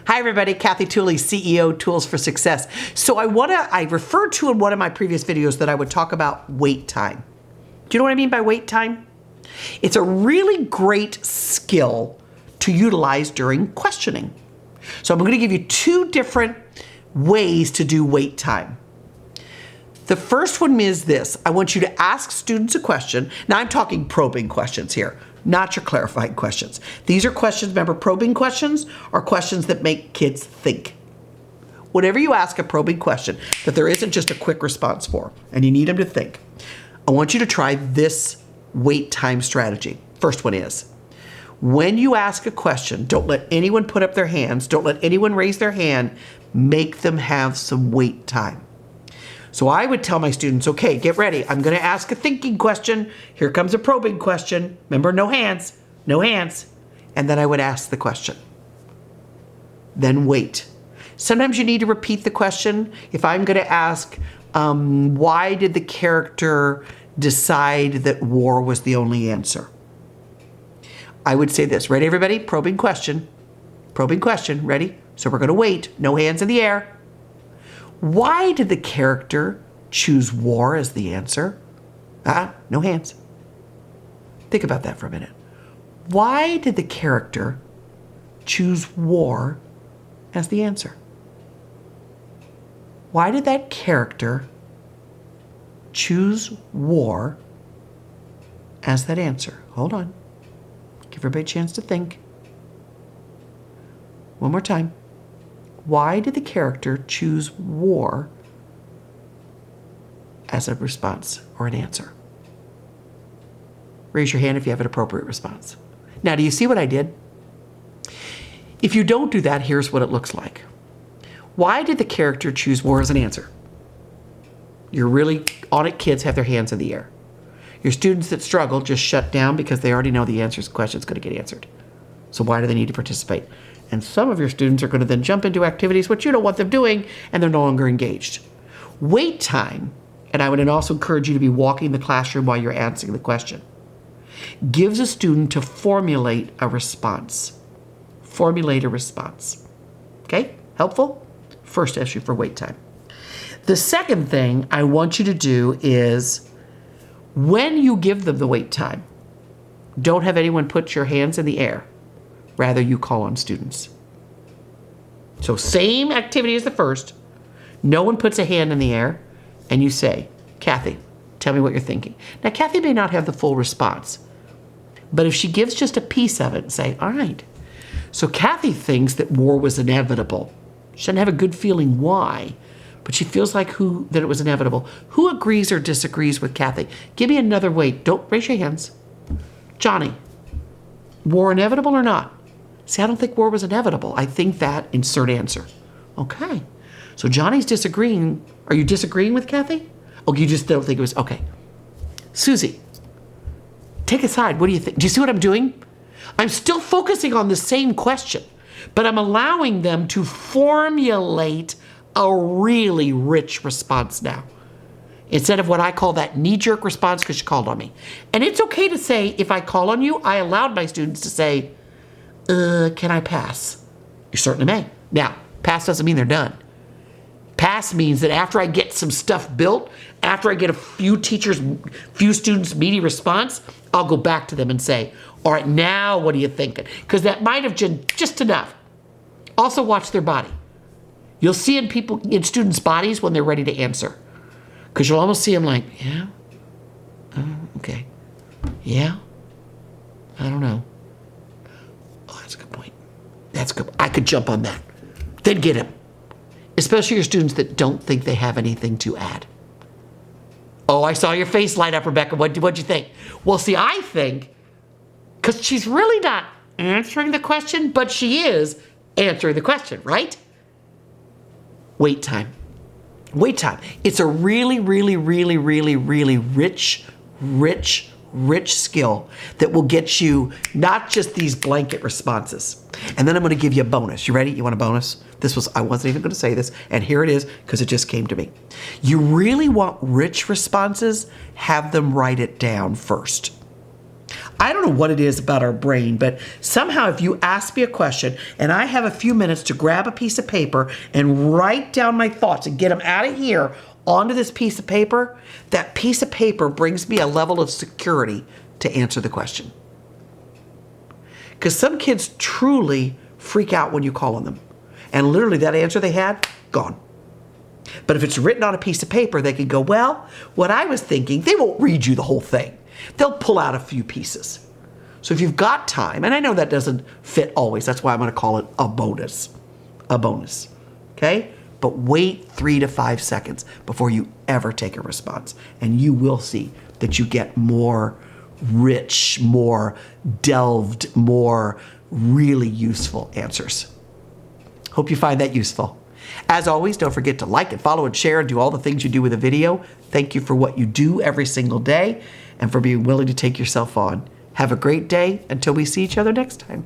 Hi everybody, Kathy Tooley, CEO, Tools for Success. So I referred to in one of my previous videos that I would talk about wait time. Do you know what I mean by wait time? It's a really great skill to utilize during questioning. So I'm going to give you two different ways to do wait time. The first one is this. I want you to ask students a question. Now I'm talking probing questions here, not your clarifying questions. These are questions, remember, probing questions are questions that make kids think. Whenever you ask a probing question that there isn't just a quick response for, and you need them to think, I want you to try this wait time strategy. First one is, when you ask a question, don't let anyone put up their hands, don't let anyone raise their hand, make them have some wait time. So I would tell my students, okay, get ready. I'm going to ask a thinking question. Here comes a probing question. Remember, no hands, no hands. And then I would ask the question. Then wait. Sometimes you need to repeat the question. If I'm going to ask, why did the character decide that war was the only answer? I would say this. Ready, everybody? Probing question. Probing question. Ready? So we're going to wait. No hands in the air. Why did the character choose war as the answer? No hands. Think about that for a minute. Why did the character choose war as the answer? Why did that character choose war as that answer? Hold on. Give everybody a chance to think. One more time. Why did the character choose war as a response or an answer? Raise your hand if you have an appropriate response. Now, do you see what I did? If you don't do that, here's what it looks like. Why did the character choose war as an answer? Your really on it kids have their hands in the air. Your students that struggle just shut down because they already know the answer to the question is going to get answered. So why do they need to participate? And some of your students are going to then jump into activities which you don't want them doing, and they're no longer engaged. Wait time, and I would also encourage you to be walking the classroom while you're answering the question, gives a student to formulate a response. Formulate a response. Okay? Helpful? First issue for wait time. The second thing I want you to do is, when you give them the wait time, don't have anyone put your hands in the air. Rather, you call on students. So same activity as the first. No one puts a hand in the air, and you say, Kathy, tell me what you're thinking. Now, Kathy may not have the full response, but if she gives just a piece of it and say, all right, so Kathy thinks that war was inevitable. She doesn't have a good feeling why, but she feels like that it was inevitable. Who agrees or disagrees with Kathy? Give me another way. Don't raise your hands. Johnny, war inevitable or not? See, I don't think war was inevitable. I think that, insert answer. Okay. So Johnny's disagreeing. Are you disagreeing with Kathy? Oh, you just don't think it was, okay. Susie, take a side. What do you think? Do you see what I'm doing? I'm still focusing on the same question, but I'm allowing them to formulate a really rich response now, instead of what I call that knee-jerk response because you called on me. And it's okay to say, if I call on you, I allowed my students to say, can I pass? You certainly may. Now, pass doesn't mean they're done. Pass means that after I get some stuff built, after I get a few students' meaty response, I'll go back to them and say, all right, now what are you thinking? Because that might have been just enough. Also watch their body. You'll see in students' bodies when they're ready to answer. Because you'll almost see them like, yeah, okay, yeah, I don't know. Oh, that's a good point. That's good. I could jump on that. Then get him. Especially your students that don't think they have anything to add. Oh, I saw your face light up, Rebecca. What'd you think? Well, see, I think, because she's really not answering the question, but she is answering the question, right? Wait time. Wait time. It's a really, really, really, really, really rich skill that will get you not just these blanket responses. And then I'm going to give you a bonus. You ready? You want a bonus? I wasn't even going to say this, and here it is because it just came to me. You really want rich responses? Have them write it down first. I don't know what it is about our brain, but somehow if you ask me a question and I have a few minutes to grab a piece of paper and write down my thoughts and get them out of here onto this piece of paper, that piece of paper brings me a level of security to answer the question. Because some kids truly freak out when you call on them. And literally that answer they had, gone. But if it's written on a piece of paper, they can go, well, what I was thinking, they won't read you the whole thing. They'll pull out a few pieces. So if you've got time, and I know that doesn't fit always, that's why I'm going to call it a bonus. A bonus. Okay? But wait 3 to 5 seconds before you ever take a response. And you will see that you get more rich, more delved, more really useful answers. Hope you find that useful. As always, don't forget to like and follow and share and do all the things you do with a video. Thank you for what you do every single day and for being willing to take yourself on. Have a great day until we see each other next time.